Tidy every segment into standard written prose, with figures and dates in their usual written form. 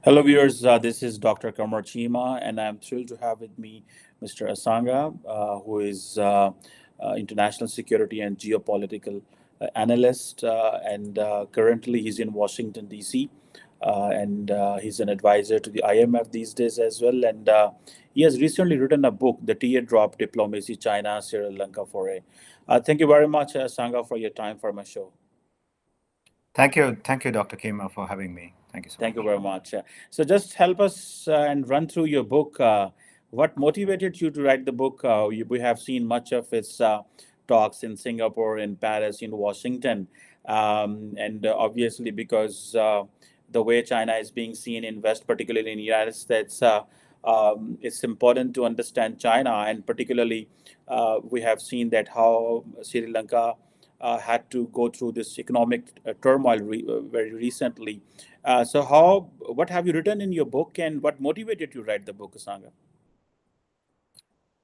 Hello, viewers. This is Dr. Qamar Cheema, and I'm thrilled to have with me Mr. Asanga, who is international security and geopolitical analyst, and currently he's in Washington, D.C., and he's an advisor to the IMF these days as well. And he has recently written a book, The Teardrop Diplomacy China Sri Lanka Foray. Thank you very much, Asanga, for your time for my show. Thank you, Dr. Kima, for having me. Thank you so Thank you much. very much. So, just help us and run through your book. What motivated you to write the book? We have seen much of its talks in Singapore, in Paris, in Washington, and obviously because the way China is being seen in West, particularly in the United States, it's important to understand China, and particularly we have seen that how Sri Lanka had to go through this economic turmoil very recently. What have you written in your book, and what motivated you to write the book, Asanga?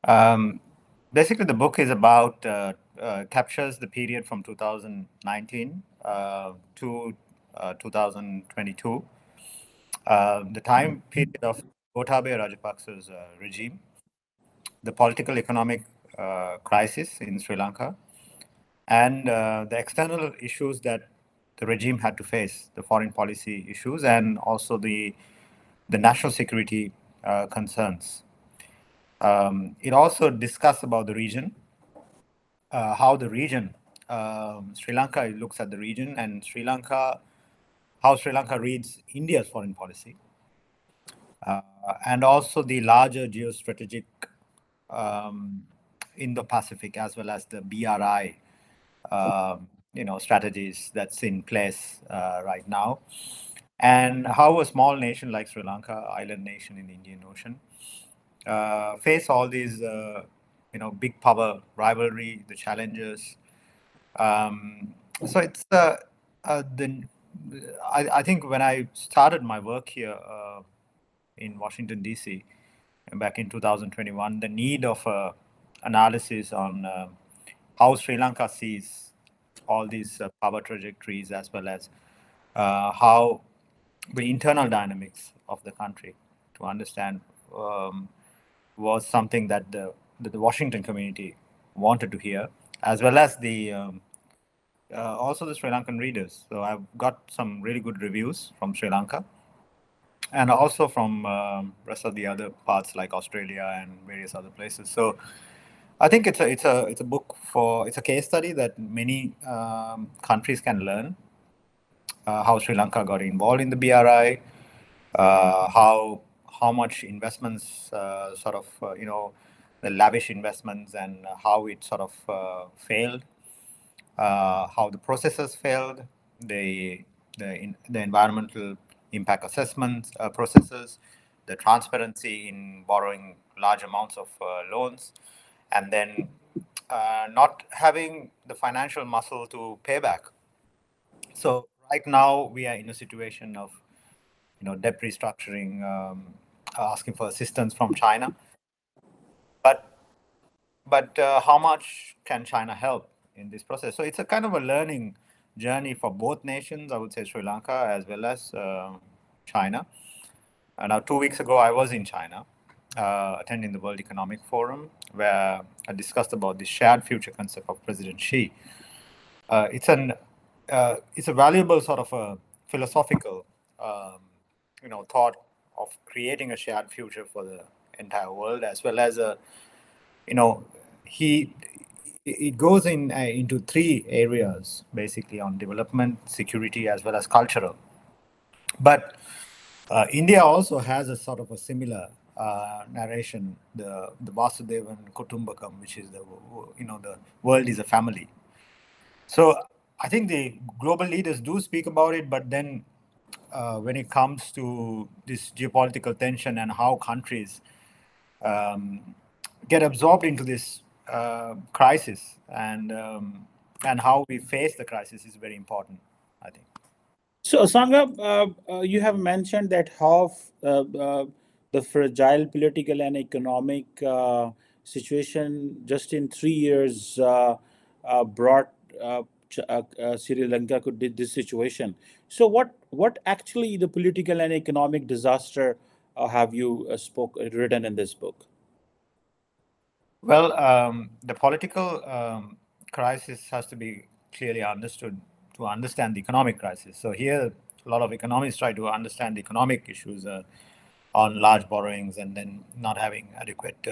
Um, Basically, the book is about captures the period from 2019 to 2022, the time period of Gotabaya Rajapaksa's regime, the political economic crisis in Sri Lanka, and the external issues that the regime had to face, the foreign policy issues, and also the national security concerns. It also discussed about the region, how the region, Sri Lanka looks at the region, and how Sri Lanka reads India's foreign policy, and also the larger geostrategic Indo-Pacific as well as the BRI, strategies that's in place right now, and how a small nation like Sri Lanka, island nation in the Indian Ocean, face all these, big power rivalry, the challenges. So it's the I think when I started my work here in Washington D.C. back in 2021, the need of analysis on how Sri Lanka sees all these power trajectories as well as how the internal dynamics of the country to understand was something that the Washington community wanted to hear, as well as the also the Sri Lankan readers. So I've got some really good reviews from Sri Lanka, and also from rest of the other parts like Australia and various other places. So I think it's a book it's a case study that many countries can learn how Sri Lanka got involved in the BRI, how much investments the lavish investments and how it sort of failed, how the processes failed, the environmental impact assessments processes, the transparency in borrowing large amounts of loans, and then not having the financial muscle to pay back. So right now we are in a situation of debt restructuring, asking for assistance from China, but how much can China help in this process? So it's a kind of a learning journey for both nations, I would say Sri Lanka as well as China. Now 2 weeks ago I was in China attending the World Economic Forum, where I discussed about the shared future concept of President Xi. It's a valuable sort of a philosophical thought of creating a shared future for the entire world, as well as he it goes into three areas basically, on development, security, as well as cultural. But India also has a sort of a similar narration, the Vasudevan Kutumbakam, which is the world is a family. So I think the global leaders do speak about it, but then when it comes to this geopolitical tension and how countries get absorbed into this crisis, and how we face the crisis is very important, I think. So, Asanga, you have mentioned that how the fragile political and economic situation just in 3 years brought Sri Lanka to this situation. So, what actually the political and economic disaster have you written in this book? Well, the political crisis has to be clearly understood to understand the economic crisis. So here, a lot of economists try to understand the economic issues on large borrowings and then not having adequate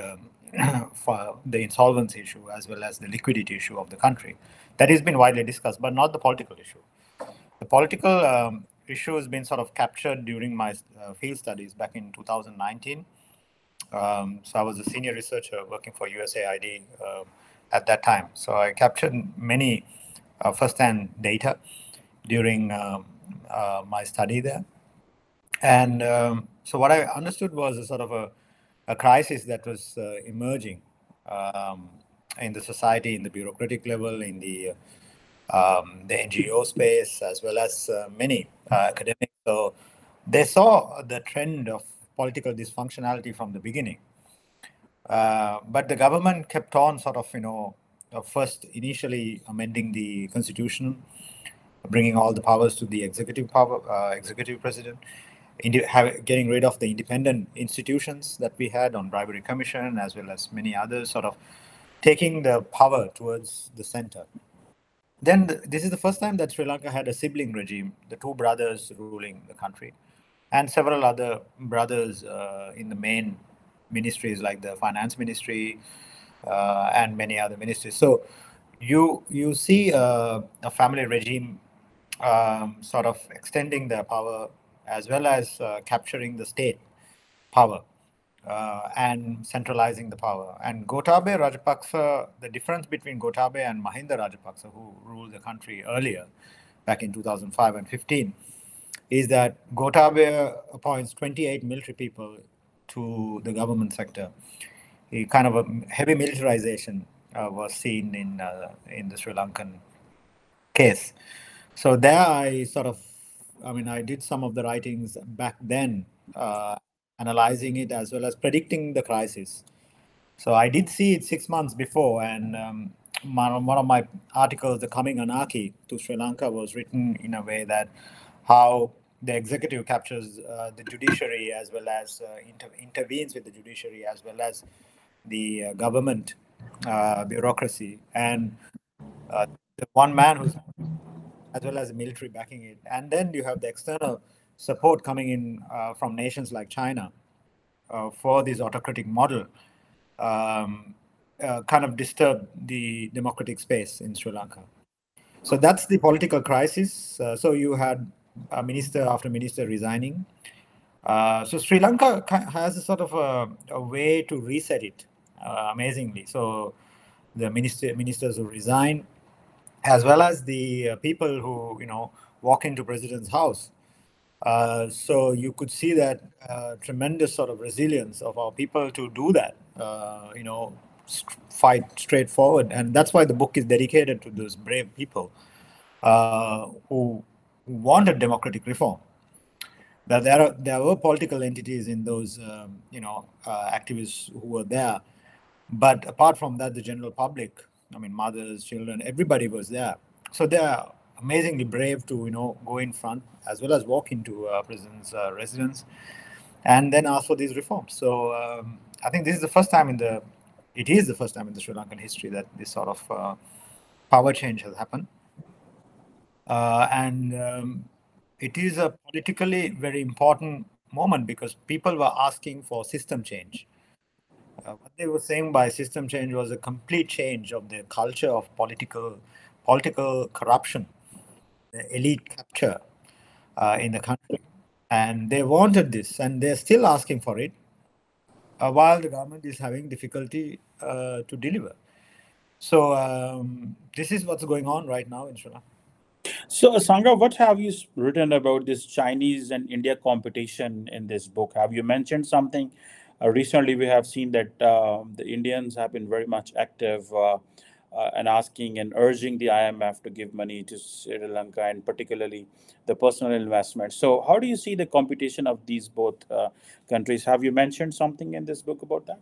for the insolvency issue as well as the liquidity issue of the country. That has been widely discussed, but not the political issue. The political issue has been sort of captured during my field studies back in 2019. So I was a senior researcher working for USAID at that time. So I captured many first-hand data during my study there. And so what I understood was a sort of a crisis that was emerging in the society, in the bureaucratic level, in the NGO space, as well as many academics. So they saw the trend of political dysfunctionality from the beginning. But the government kept on sort of, first initially amending the constitution, bringing all the powers to the executive president, getting rid of the independent institutions that we had on bribery commission, as well as many others, sort of taking the power towards the center. Then this is the first time that Sri Lanka had a sibling regime, the two brothers ruling the country, and several other brothers in the main ministries like the finance ministry and many other ministries. So you see a family regime sort of extending their power as well as capturing the state power and centralizing the power. And Gotabaya Rajapaksa, the difference between Gotabaya and Mahinda Rajapaksa, who ruled the country earlier, back in 2005 and 15, is that Gotabaya appoints 28 military people to the government sector. A kind of a heavy militarization was seen in the Sri Lankan case. So there I did some of the writings back then, analyzing it as well as predicting the crisis. So I did see it 6 months before, and one of my articles, The Coming Anarchy to Sri Lanka, was written in a way that how the executive captures the judiciary as well as intervenes with the judiciary as well as the government bureaucracy, and the one man who's as well as the military backing it. And then you have the external support coming in from nations like China for this autocratic model, kind of disturb the democratic space in Sri Lanka. So that's the political crisis. So you had minister after minister resigning. So Sri Lanka has a sort of a way to reset it, amazingly. So the ministers who resign, as well as the people who walk into president's house. So you could see that tremendous sort of resilience of our people to do that, fight straightforward. And that's why the book is dedicated to those brave people who wanted democratic reform. That there were political entities in those, activists who were there. But apart from that, the general public, mothers, children, everybody was there. So they are amazingly brave to, go in front as well as walk into president's residence and then ask for these reforms. So I think this is the first time it is the first time in the Sri Lankan history that this sort of power change has happened. And it is a politically very important moment because people were asking for system change. What they were saying by system change was a complete change of the culture of political corruption, the elite capture in the country. And they wanted this, and they're still asking for it, while the government is having difficulty to deliver. So this is what's going on right now in Sri Lanka. So, Sangha, what have you written about this Chinese and India competition in this book? Have you mentioned something? Recently, we have seen that the Indians have been very much active and asking and urging the IMF to give money to Sri Lanka and particularly the personal investment. So, how do you see the competition of these both countries? Have you mentioned something in this book about that?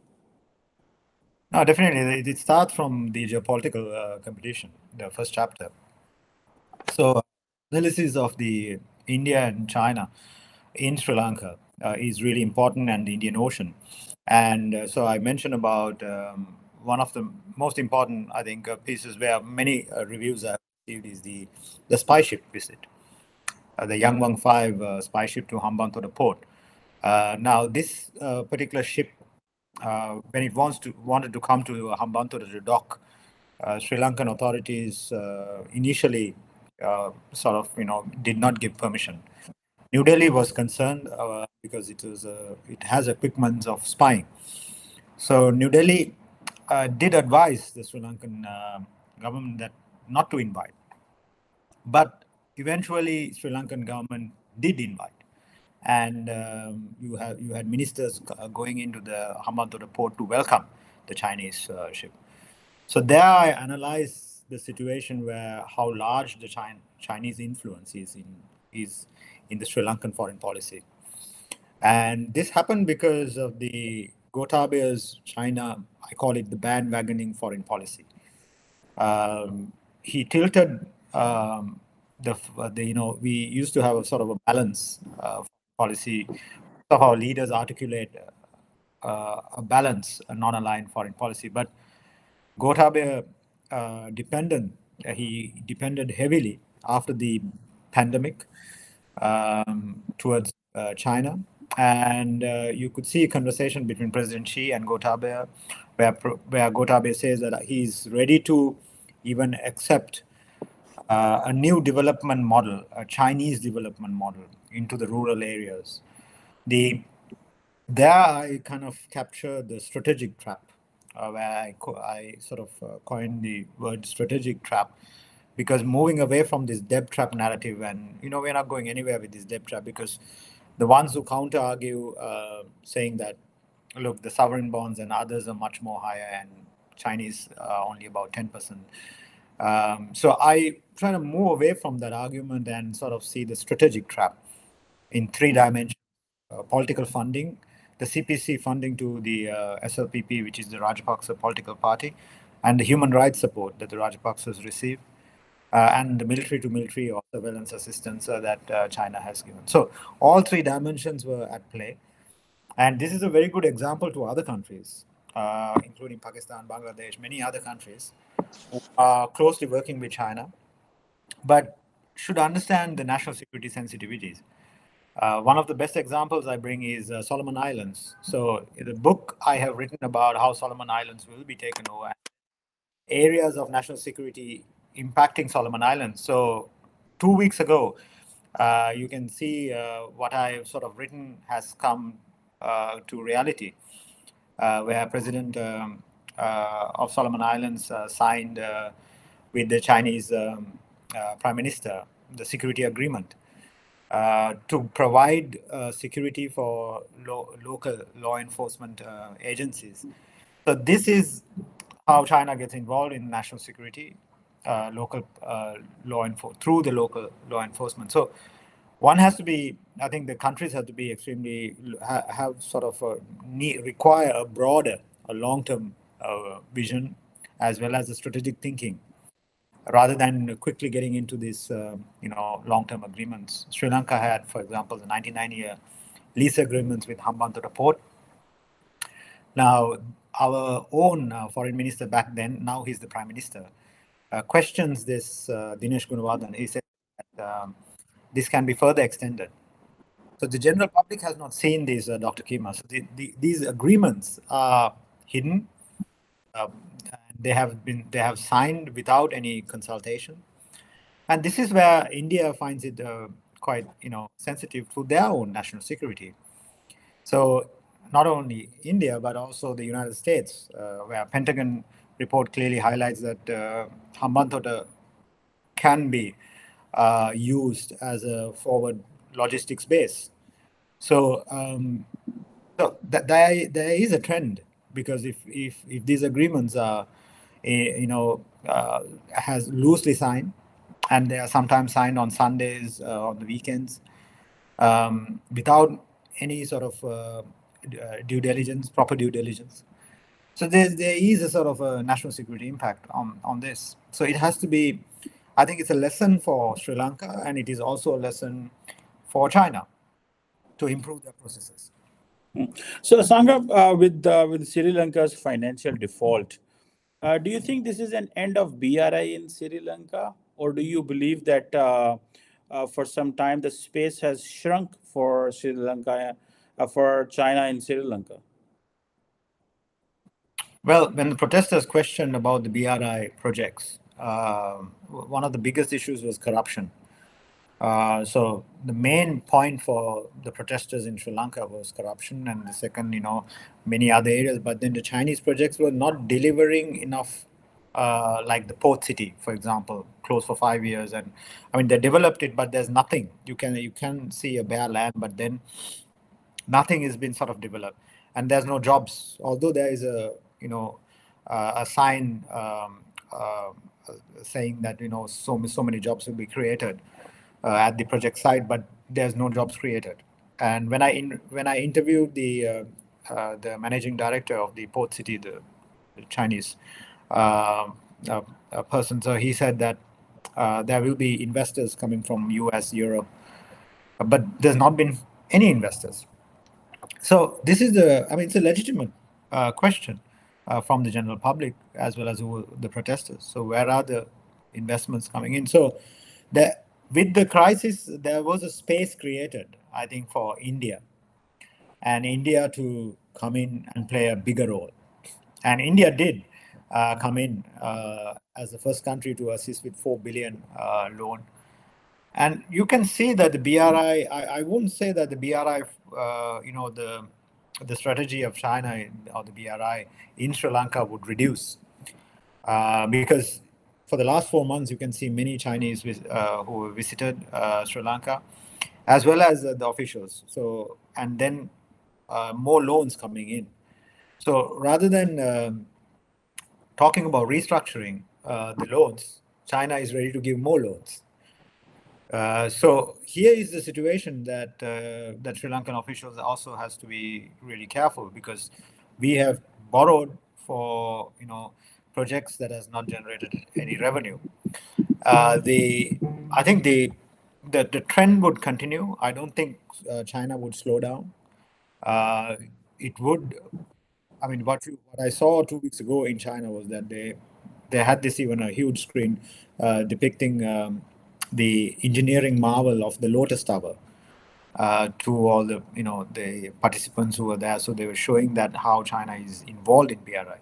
No, definitely. It starts from the geopolitical competition, the first chapter. So, analysis of the India and China in Sri Lanka is really important, and the Indian Ocean. And so I mentioned about one of the most important, I think, pieces where many reviews I have received is the spy ship visit, the Yang Wang 5 spy ship to Hambantota port. Now, this particular ship, when it wanted to come to Hambantota to dock, Sri Lankan authorities initially sort of, did not give permission. New Delhi was concerned because it has equipment of spying. So New Delhi did advise the Sri Lankan government that not to invite, but eventually Sri Lankan government did invite, and you had ministers going into the Hambantota port to welcome the Chinese ship. So there I analyze the situation where how large the Chinese influence is in the Sri Lankan foreign policy. And this happened because of the Gotabeya's China, I call it the bandwagoning foreign policy. He tilted we used to have a sort of a balance policy. Of our leaders articulate a balance, a non-aligned foreign policy. But Gotabaya he depended heavily after the pandemic towards China. And you could see a conversation between President Xi and Gotabaya, where Gotabaya says that he's ready to even accept a new development model, a Chinese development model into the rural areas. There I kind of capture the strategic trap, where I sort of coined the word strategic trap, because moving away from this debt trap narrative, and we're not going anywhere with this debt trap, because the ones who counter argue, saying that, look, the sovereign bonds and others are much more higher, and Chinese only about 10%. So I try to move away from that argument and sort of see the strategic trap in three dimensions: political funding, the CPC funding to the SLPP, which is the Rajapaksa political party, and the human rights support that the Rajapaksas receive, and the military-to-military or surveillance assistance that China has given. So all three dimensions were at play. And this is a very good example to other countries, including Pakistan, Bangladesh, many other countries who are closely working with China, but should understand the national security sensitivities. One of the best examples I bring is Solomon Islands. So in the book I have written about how Solomon Islands will be taken over, areas of national security impacting Solomon Islands. So 2 weeks ago, you can see what I've sort of written has come to reality, where President of Solomon Islands signed with the Chinese Prime Minister the security agreement to provide security for local law enforcement agencies. So this is how China gets involved in national security, local through the local law enforcement. So one has to be, I think the countries have to be extremely, have sort of require a broader, a long-term vision, as well as a strategic thinking, rather than quickly getting into these, long-term agreements. Sri Lanka had, for example, the 99-year lease agreements with Hambantota Port. Now, our own foreign minister back then, now he's the prime minister, questions this, Dinesh Gunawardhan. He said that this can be further extended. So the general public has not seen these, Dr. Cheema. So these agreements are hidden. They have signed without any consultation, and this is where India finds it quite sensitive to their own national security. So not only India but also the United States, where Pentagon report clearly highlights that Hambantota can be used as a forward logistics base. So, there is a trend, because if these agreements are, has loosely signed, and they are sometimes signed on Sundays, on the weekends, without any sort of due diligence, proper due diligence. So there is a sort of a national security impact on this. So it has to be, I think it's a lesson for Sri Lanka, and it is also a lesson for China to improve their processes. So, Sangha, with Sri Lanka's financial default, do you think this is an end of BRI in Sri Lanka, or do you believe that for some time the space has shrunk for Sri Lanka, for China in Sri Lanka? Well, when the protesters questioned about the BRI projects, one of the biggest issues was corruption. So the main point for the protesters in Sri Lanka was corruption, and the second, many other areas. But then the Chinese projects were not delivering enough, like the port city, for example, closed for 5 years, and I mean they developed it, but there's nothing. You can see a bare land, but then nothing has been sort of developed, and there's no jobs. Although there is a sign saying that so many jobs will be created at the project site, but there's no jobs created. And when I interviewed the managing director of the port city, the Chinese person, so he said that there will be investors coming from US, Europe, but there's not been any investors. So this is it's a legitimate question from the general public as well as the protesters. So where are the investments coming in? So with the crisis, there was a space created, I think, for India to come in and play a bigger role. And India did come in as the first country to assist with 4 billion loan. And you can see that the BRI, I wouldn't say that the BRI, the strategy of China or the BRI in Sri Lanka would reduce. Because for the last 4 months, you can see many Chinese who visited Sri Lanka, as well as the officials. So, and then more loans coming in. So rather than talking about restructuring the loans, China is ready to give more loans. So here is the situation that that Sri Lankan officials also has to be really careful, because we have borrowed for projects that has not generated any revenue. I think the trend would continue. I don't think China would slow down. It would. I mean, what I saw 2 weeks ago in China was that they had this even a huge screen depicting the engineering marvel of the Lotus Tower to all the the participants who were there. So they were showing that how China is involved in BRI.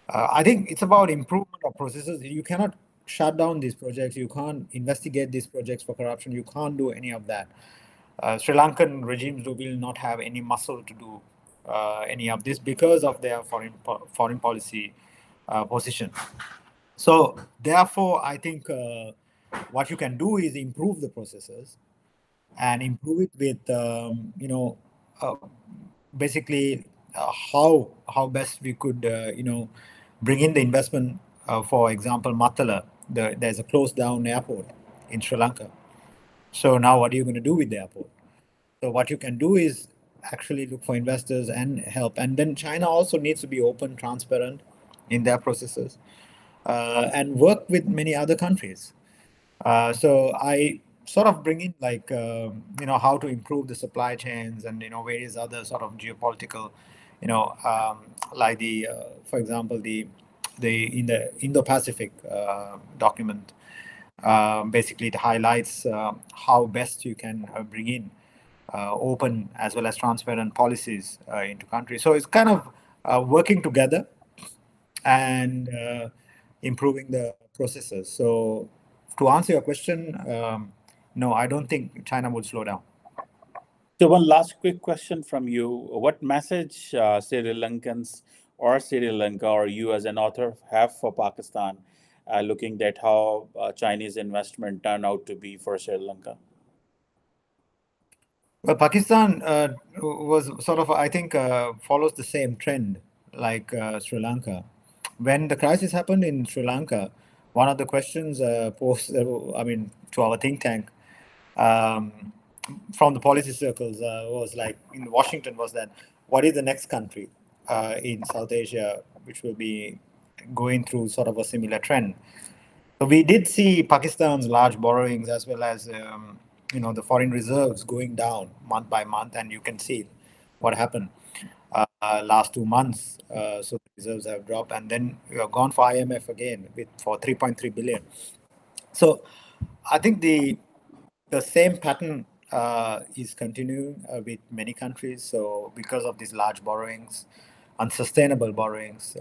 I think it's about improvement of processes. You cannot shut down these projects. You can't investigate these projects for corruption. You can't do any of that. Sri Lankan regimes will not have any muscle to do any of this because of their foreign policy position. So therefore, I think what you can do is improve the processes and improve it with basically how best we could bring in the investment. For example, Matala, there's a closed down airport in Sri Lanka. So now what are you going to do with the airport? So what you can do is actually look for investors and help. And then China also needs to be open, transparent in their processes and work with many other countries. So I sort of bring in like, how to improve the supply chains and, various other sort of geopolitical, like for example, in the Indo-Pacific document, basically it highlights how best you can bring in open as well as transparent policies into countries. So it's kind of working together and improving the processes. So to answer your question, no, I don't think China would slow down. So one last quick question from you. What message Sri Lankans or Sri Lanka or you as an author have for Pakistan, looking at how Chinese investment turned out to be for Sri Lanka? Well, Pakistan was sort of, I think, follows the same trend like Sri Lanka. When the crisis happened in Sri Lanka, one of the questions posed, to our think tank from the policy circles was like in Washington was that what is the next country in South Asia which will be going through sort of a similar trend? So we did see Pakistan's large borrowings as well as the foreign reserves going down month by month, and you can see what happened last 2 months. So the reserves have dropped, and then we have gone for IMF again for 3.3 billion. So I think the same pattern is continuing with many countries. So because of these large borrowings, unsustainable borrowings,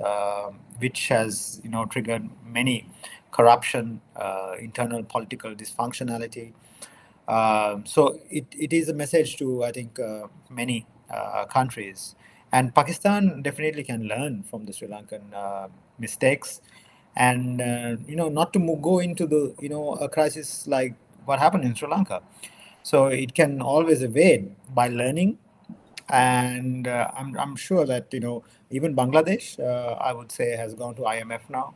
which has triggered many corruption, internal political dysfunctionality. So it is a message to, I think, many countries, and Pakistan definitely can learn from the Sri Lankan mistakes, and not to go into the a crisis like what happened in Sri Lanka. So it can always evade by learning, and I'm sure that even Bangladesh, I would say, has gone to IMF now,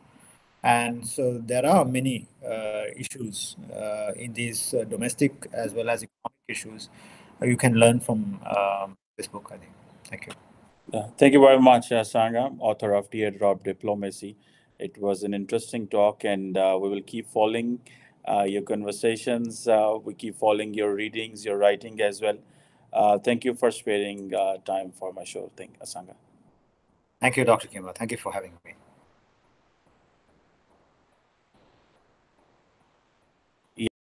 and so there are many issues in these domestic as well as economic issues you can learn from this book, I think. Thank you. Thank you very much, Sangha, author of Teardrop Diplomacy. It was an interesting talk, and we will keep following your conversations. We keep following your readings, your writing as well. Thank you for sparing time for my show. Thank you, Sangha. Thank you, Dr. Qamar. Thank you for having me.